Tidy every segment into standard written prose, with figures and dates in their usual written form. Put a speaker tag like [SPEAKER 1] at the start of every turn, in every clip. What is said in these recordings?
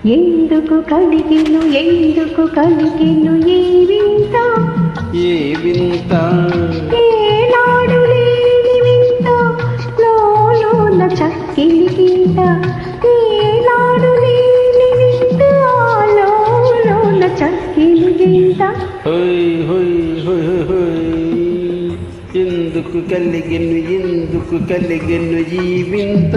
[SPEAKER 1] ఎందుకు కలిగెను ఈ వింత
[SPEAKER 2] ఏ వింత
[SPEAKER 1] ఏనాడు లేని వింత లోన చక్కిలి గింత ఏనాడు లేని వింత లోన చక్కిలి గింత
[SPEAKER 2] హోయ్ హోయ్ హోయ్ హోయ్ ఎందుకు కలిగెను ఈ వింత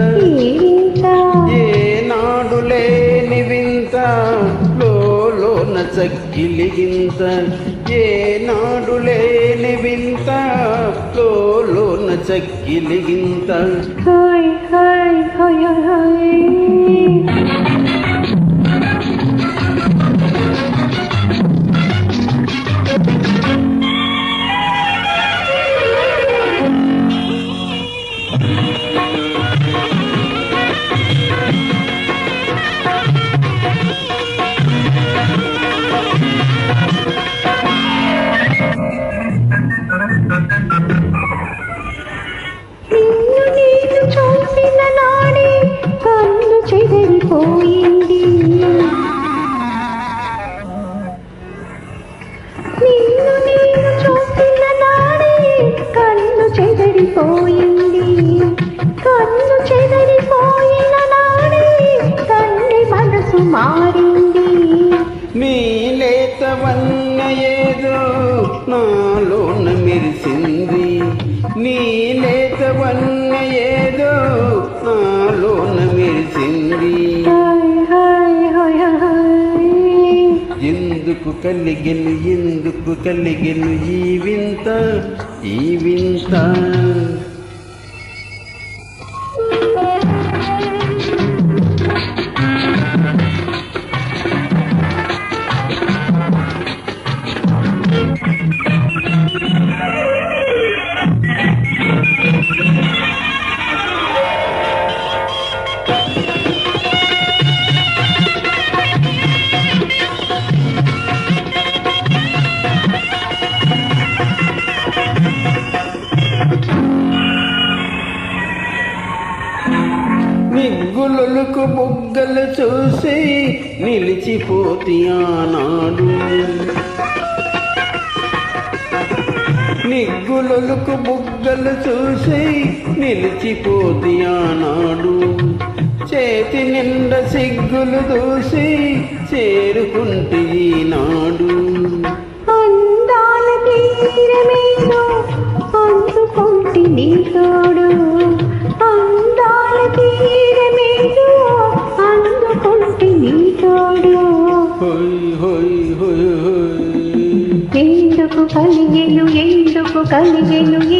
[SPEAKER 2] ఏనాడు లేని వింత లోన చక్కిలి గింత ఏనాడు లేని వింత లోన చక్కిలి గింత
[SPEAKER 1] హాయ్ హాయ్ హాయ్ హాయ్ చూసిన నాడే కన్ను చెదిరిపోయింది నిన్ను నేను చూసిన నాడే కన్ను చెదిరిపోయింది కన్ను చెదిరిపోయిన నాడే తండ్రి మనసు మారింది
[SPEAKER 2] నీ లేతవన్న ఏదో నాలోన మెరిసింది నీ లేతవన్న ఏదో నాలోన మెరిసింది ఎందుకు కలిగెను ఈ వింత నిగ్గులకు బుగ్గలు చూసి నిలిచిపోతి ఆనాడు నిగ్గులకు బుగ్గలు చూసి నిలిచిపోతి ఆనాడు చేతి నిండా సిగ్గులు దూసి చేరుకుంటి ఈనాడు
[SPEAKER 1] అందాల తీరమేదో అందుకుంటి నీ తోడు అందాల తీరమేదో అందుకుంటి నీ తోడు ఎందుకు కలిగెను ఈ